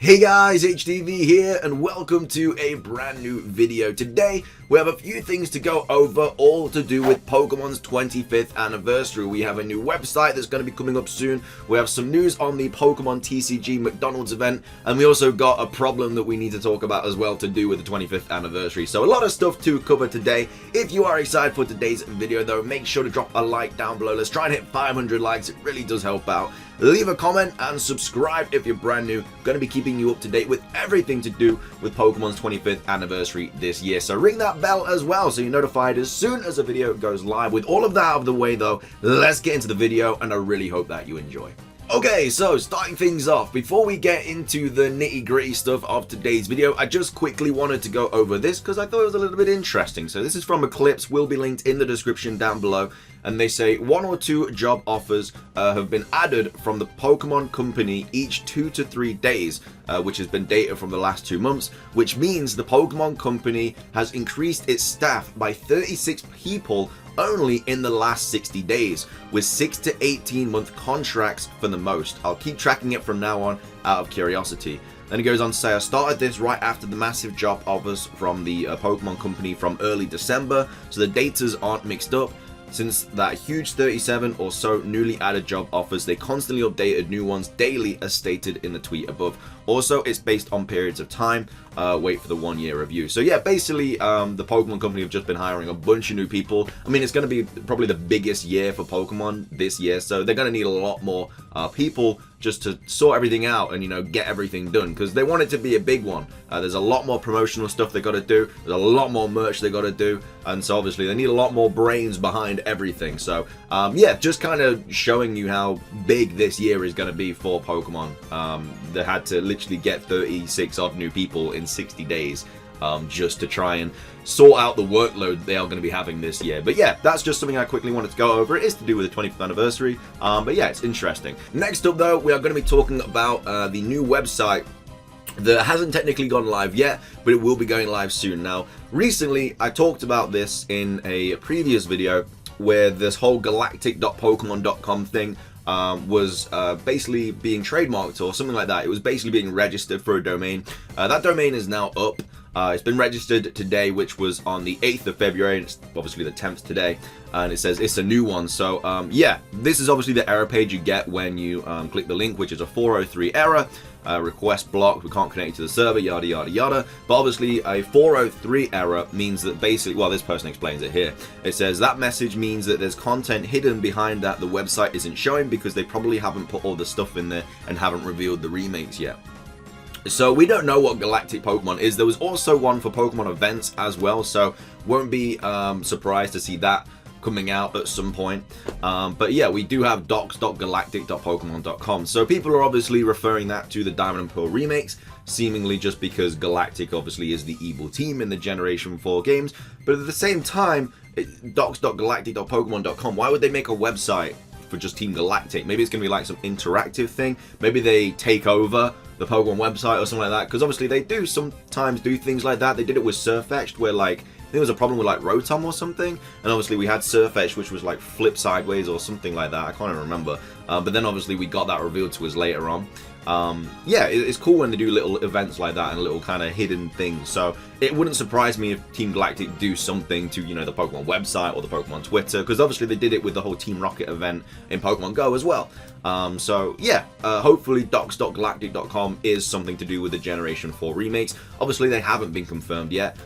Hey guys, HDvee here and welcome to a brand new video. Today we have a few things to go over, all to do with Pokemon's 25th anniversary. We have a new website that's going to be coming up soon. We have some news on the Pokemon TCG McDonald's event, and we also got a problem that we need to talk about as well to do with the 25th anniversary. So a lot of stuff to cover today. If you are excited for today's video though, make sure to drop a like down below. Let's try and hit 500 likes. It really does help out. Leave a comment and subscribe if you're brand new. I'm going to be keeping you up to date with everything to do with Pokemon's 25th anniversary this year. So ring that bell as well so you're notified as soon as a video goes live. With all of that out of the way though, let's get into the video and I really hope that you enjoy. Okay, so starting things off, before we get into the nitty-gritty stuff of today's video, I just quickly wanted to go over this because I thought it was a little bit interesting. So this is from Eclipse, will be linked in the description down below, and they say 1 or 2 job offers have been added from the Pokemon Company each 2 to 3 days, which has been data from the last 2 months, which means the Pokemon Company has increased its staff by 36 people only in the last 60 days, with 6 to 18 month contracts for the most. I'll keep tracking it from now on out of curiosity. Then it goes on to say, I started this right after the massive job offers from the Pokemon Company from early December, so the datas aren't mixed up. Since that huge 37 or so newly added job offers, they constantly updated new ones daily as stated in the tweet above. Also, it's based on periods of time. Wait for the 1 year review. So yeah, basically the Pokemon Company have just been hiring a bunch of new people. I mean, it's going to be probably the biggest year for Pokemon this year, so they're going to need a lot more people just to sort everything out and, you know, get everything done, because they want it to be a big one. There's a lot more promotional stuff they got to do, there's a lot more merch they got to do, and so obviously they need a lot more brains behind everything. So yeah, just kind of showing you how big this year is going to be for Pokemon. They had to literally get 36 odd new people in 60 days just to try and sort out the workload they are going to be having this year. But yeah, that's just something I quickly wanted to go over. It is to do with the 25th anniversary, but yeah, it's interesting. Next up though, we are going to be talking about the new website that hasn't technically gone live yet, but it will be going live soon. Now, recently I talked about this in a previous video where this whole galactic.pokemon.com thing was basically being trademarked or something like that. It was basically being registered for a domain. That domain is now up. It's been registered today, which was on the 8th of February, and it's obviously the 10th today, and it says it's a new one. So yeah, this is obviously the error page you get when you click the link, which is a 403 error. Request blocked, we can't connect to the server, yada yada yada. But obviously a 403 error means that basically, well, this person explains it here. It says that message means that there's content hidden behind that the website isn't showing because they probably haven't put all the stuff in there and haven't revealed the remakes yet. So we don't know what Galactic Pokemon is. There was also one for Pokemon events as well, so won't be surprised to see that coming out at some point. But yeah, we do have docs.galactic.pokemon.com. So people are obviously referring that to the Diamond and Pearl remakes, seemingly just because Galactic obviously is the evil team in the Generation 4 games. But at the same time, docs.galactic.pokemon.com, why would they make a website for just Team Galactic? Maybe it's going to be like some interactive thing. Maybe they take over the Pokemon website or something like that, because obviously they do sometimes do things like that. They did it with Surfetched, where like there was a problem with like Rotom or something, and obviously we had Surfetched, which was like flip sideways or something like that. I can't even remember. But then obviously we got that revealed to us later on. Yeah, it's cool when they do little events like that and little kind of hidden things. So it wouldn't surprise me if Team Galactic do something to, you know, the Pokemon website or the Pokemon Twitter, because obviously they did it with the whole Team Rocket event in Pokemon Go as well. So yeah, hopefully docs.galactic.com is something to do with the Generation 4 remakes. Obviously they haven't been confirmed yet.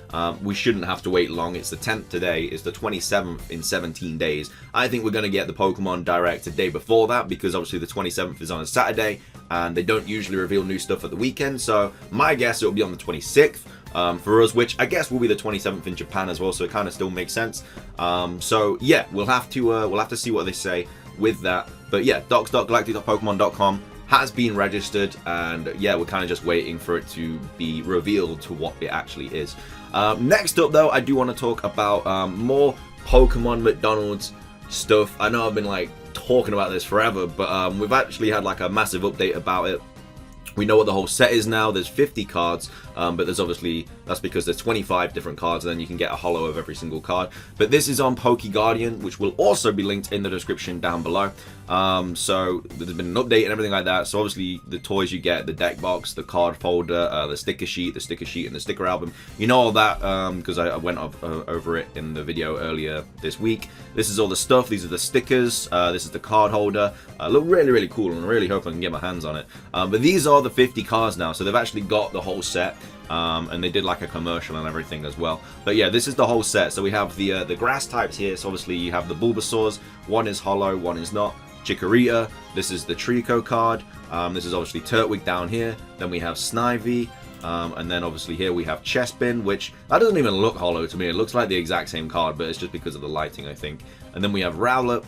We shouldn't have to wait long. It's the 10th today. It's the 27th in 17 days. I think we're going to get the Pokemon Direct a day before that, because obviously the 27th is on a Saturday and they don't usually reveal new stuff at the weekend. So my guess, it'll be on the 26th. For us, which I guess will be the 27th in Japan as well, so it kind of still makes sense. So yeah, we'll have to see what they say with that. But yeah, docs.galactic.pokemon.com has been registered, and yeah, we're kind of just waiting for it to be revealed to what it actually is. Next up though, I do want to talk about more Pokemon McDonald's stuff. I know I've been like talking about this forever, but we've actually had like a massive update about it. We know what the whole set is now. There's 50 cards, but there's obviously, that's because there's 25 different cards, and then you can get a holo of every single card. But this is on Poke Guardian, which will also be linked in the description down below. So there's been an update and everything like that. So obviously the toys you get, the deck box, the card folder, the sticker sheet, and the sticker album. You know all that because I went over it in the video earlier this week. This is all the stuff. These are the stickers. This is the card holder. Look really, really cool, and I really hope I can get my hands on it. But these are the 50 cards now, so they've actually got the whole set. And they did like a commercial and everything as well. But yeah, this is the whole set. So we have the grass types here. So obviously you have the Bulbasaurs. One is holo, one is not. Chikorita. This is the Trico card. This is obviously Turtwig down here. Then we have Snivy. And then obviously here we have Chespin, which that doesn't even look holo to me. It looks like the exact same card, but it's just because of the lighting, I think. And then we have Rowlet.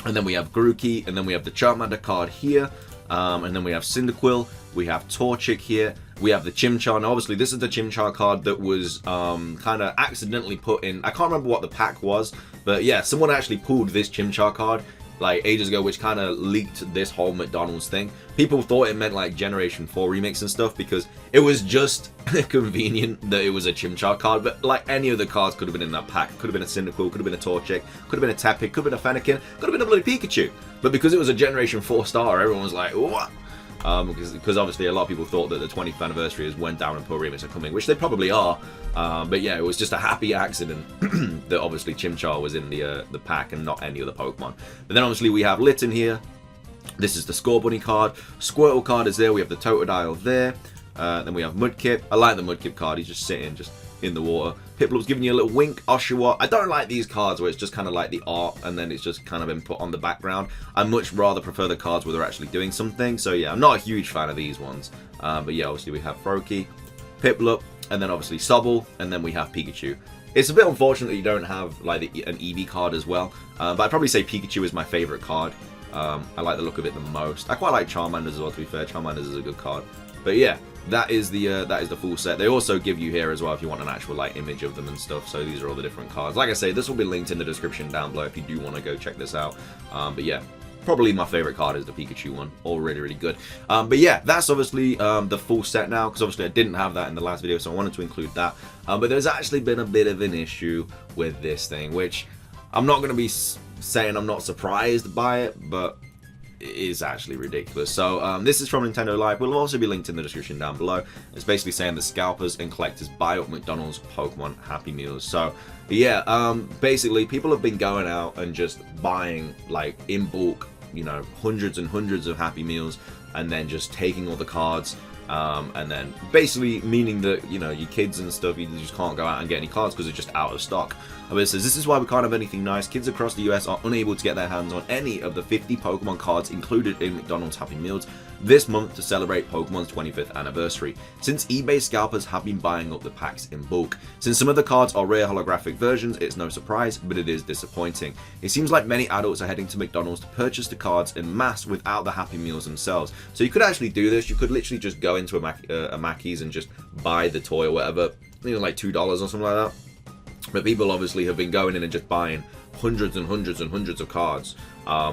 And then we have Grookey. And then we have the Charmander card here. And then we have Cyndaquil. We have Torchic here. We have the Chimchar. Now, obviously, this is the Chimchar card that was kind of accidentally put in. I can't remember what the pack was, but yeah, someone actually pulled this Chimchar card like ages ago, which kind of leaked this whole McDonald's thing. People thought it meant like Generation 4 remix and stuff because it was just convenient that it was a Chimchar card, but like any of the cards could have been in that pack. Could have been a Cyndaquil, could have been a Torchic, could have been a Tepig, could have been a Fennekin, could have been a bloody Pikachu. But because it was a Generation 4 star, everyone was like, what? Because obviously a lot of people thought that the 20th anniversary is when Down and Poor remix are coming, which they probably are. But yeah, it was just a happy accident that obviously Chimchar was in the pack and not any other Pokemon. But then obviously we have Litten here. This is the Scorbunny card. Squirtle card is there. We have the Totodile there. Then we have Mudkip. I like the Mudkip card. He's just sitting just in the water. Piplup's giving you a little wink. Oshawott. I don't like these cards where it's just kind of like the art and then it's just kind of been put on the background. I much rather prefer the cards where they're actually doing something. So yeah, I'm not a huge fan of these ones. But yeah, obviously we have Froakie, Piplup, and then obviously Sobble, and then we have Pikachu. It's a bit unfortunate that you don't have like an Eevee card as well. But I'd probably say Pikachu is my favorite card. I like the look of it the most. I quite like Charmander as well, to be fair. Charmander is a good card. But yeah, that is the full set. They also give you here as well if you want an actual like image of them and stuff. So these are all the different cards. Like I say, this will be linked in the description down below if you do want to go check this out. But yeah, probably my favorite card is the Pikachu one. All really, really good. But yeah, that's obviously the full set now, because obviously I didn't have that in the last video, so I wanted to include that. But there's actually been a bit of an issue with this thing, which I'm not going to be saying I'm not surprised by it, but it is actually ridiculous. So this is from Nintendo Live. Will also be linked in the description down below. It's basically saying that scalpers and collectors buy up McDonald's Pokemon Happy Meals. So yeah, basically people have been going out and just buying like in bulk, you know, hundreds and hundreds of Happy Meals, and then just taking all the cards. And then basically meaning that, you know, your kids and stuff, you just can't go out and get any cards because they're just out of stock. But it says, this is why we can't have anything nice. Kids across the US are unable to get their hands on any of the 50 Pokemon cards included in McDonald's Happy Meals this month to celebrate Pokemon's 25th anniversary, since eBay scalpers have been buying up the packs in bulk. Since some of the cards are rare holographic versions, it's no surprise, but it is disappointing. It seems like many adults are heading to McDonald's to purchase the cards en masse without the Happy Meals themselves. So you could actually do this. You could literally just go into a Mackey's and just buy the toy or whatever, you know, like $2 or something like that. But people obviously have been going in and just buying hundreds and hundreds and hundreds of cards,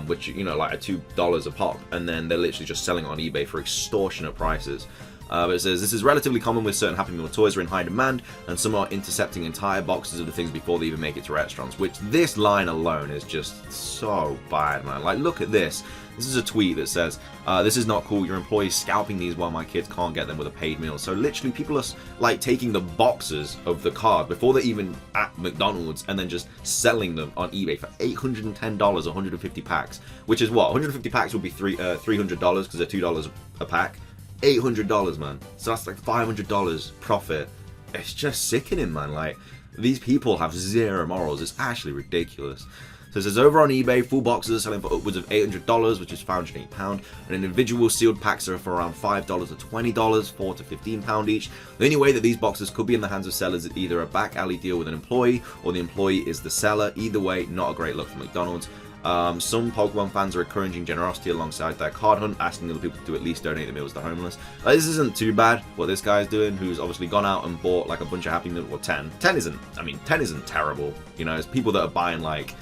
which, you know, like at $2 a pop, and then they're literally just selling on eBay for extortionate prices. But it says, this is relatively common with certain Happy Meal toys are in high demand, and some are intercepting entire boxes of the things before they even make it to restaurants, which this line alone is just so bad, man. Like, look at this. This is a tweet that says, this is not cool. Your employees scalping these while my kids can't get them with a paid meal. So literally people are like taking the boxes of the card before they're even at McDonald's and then just selling them on eBay for $810, 150 packs, which is what? 150 packs would be $300 because they're $2 a pack. $800, man. So that's like $500 profit. It's just sickening, man. Like, these people have zero morals. It's actually ridiculous. So it says, over on eBay, full boxes are selling for upwards of $800, which is £508, and individual sealed packs are for around $5 to $20, $4 to £15 each. The only way that these boxes could be in the hands of sellers is either a back alley deal with an employee, or the employee is the seller. Either way, not a great look for McDonald's. Some Pokemon fans are encouraging generosity alongside their card hunt, asking other people to at least donate the meals to the homeless. This isn't too bad, what this guy's doing, who's obviously gone out and bought like a bunch of Happy Meals, well 10. 10 isn't, I mean, 10 isn't terrible, you know, it's people that are buying like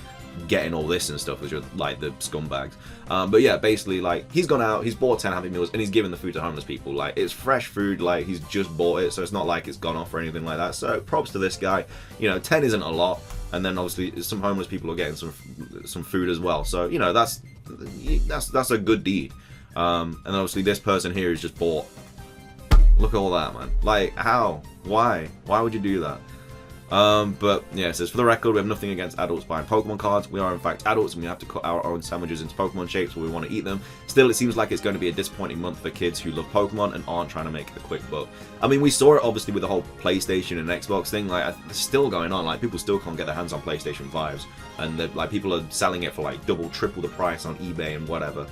getting all this and stuff, which are like the scumbags. But yeah, basically, like, he's gone out, he's bought 10 Happy Meals, and he's given the food to homeless people. Like, it's fresh food, like, he's just bought it, so it's not like it's gone off or anything like that. So props to this guy. You know, 10 isn't a lot, and then obviously some homeless people are getting some food as well. So, you know, that's a good deed. And obviously this person here has just bought. Look at all that, man. Like, how? Why would you do that? But yeah, it says, for the record, we have nothing against adults buying Pokemon cards. We are in fact adults, and we have to cut our own sandwiches into Pokemon shapes where we want to eat them. Still, it seems like it's going to be a disappointing month for kids who love Pokemon and aren't trying to make a quick buck. I mean, we saw it obviously with the whole PlayStation and Xbox thing. Like, it's still going on. Like, people still can't get their hands on PlayStation 5s, and like, people are selling it for like double, triple the price on eBay and whatever.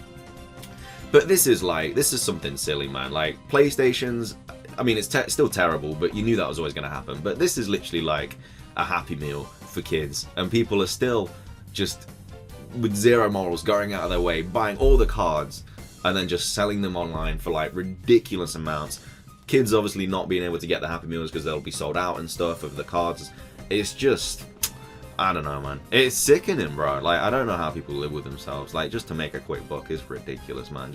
But this is something silly, man. Like, PlayStations, I mean, it's still terrible, but you knew that was always going to happen. But this is literally like a Happy Meal for kids, and people are still just with zero morals going out of their way, buying all the cards, and then just selling them online for like ridiculous amounts. Kids obviously not being able to get the Happy Meals because they'll be sold out and stuff of the cards. It's just, I don't know, man. It's sickening, bro. Like, I don't know how people live with themselves. Like, just to make a quick buck is ridiculous, man.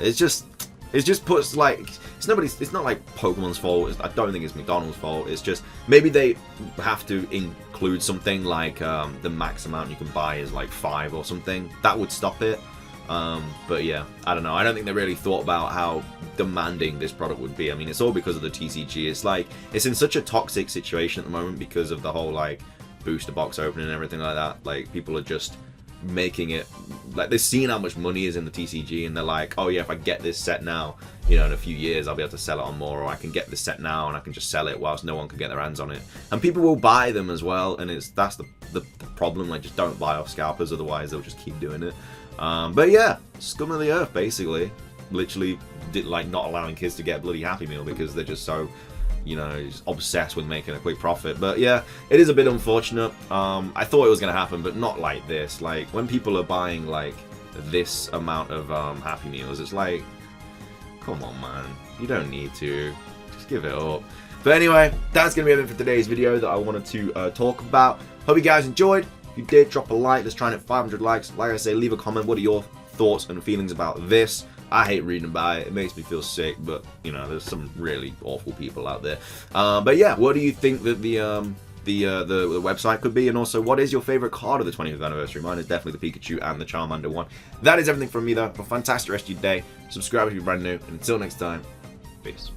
It just puts, like, it's not like Pokemon's fault. I don't think it's McDonald's fault. It's just, maybe they have to include something like the max amount you can buy is like 5 or something. That would stop it. But yeah, I don't know. I don't think they really thought about how demanding this product would be. I mean, it's all because of the TCG. It's like, it's in such a toxic situation at the moment because of the whole, like, booster box opening and everything like that. Like, people are just making it, like, they've seen how much money is in the TCG, and they're like, oh yeah, if I get this set now, you know, in a few years I'll be able to sell it on more, or I can get this set now and I can just sell it whilst no one can get their hands on it, and people will buy them as well. And that's the problem. Like, just don't buy off scalpers, otherwise they'll just keep doing it. But yeah, scum of the earth, basically. Literally like not allowing kids to get a bloody Happy Meal because they're just so, you know, just obsessed with making a quick profit. But yeah, it is a bit unfortunate. I thought it was going to happen, but not like this. Like, when people are buying like this amount of Happy Meals, it's like, come on, man, you don't need to. Just give it up. But anyway, that's going to be it for today's video that I wanted to talk about. Hope you guys enjoyed. If you did, drop a like. Let's try and hit 500 likes. Like I say, leave a comment. What are your thoughts and feelings about this? I hate reading about it. It makes me feel sick, but, you know, there's some really awful people out there. But yeah, what do you think that the website could be? And also, what is your favorite card of the 20th anniversary? Mine is definitely the Pikachu and the Charmander one. That is everything from me, though. Have a fantastic rest of your day. Subscribe if you're brand new. And until next time, peace.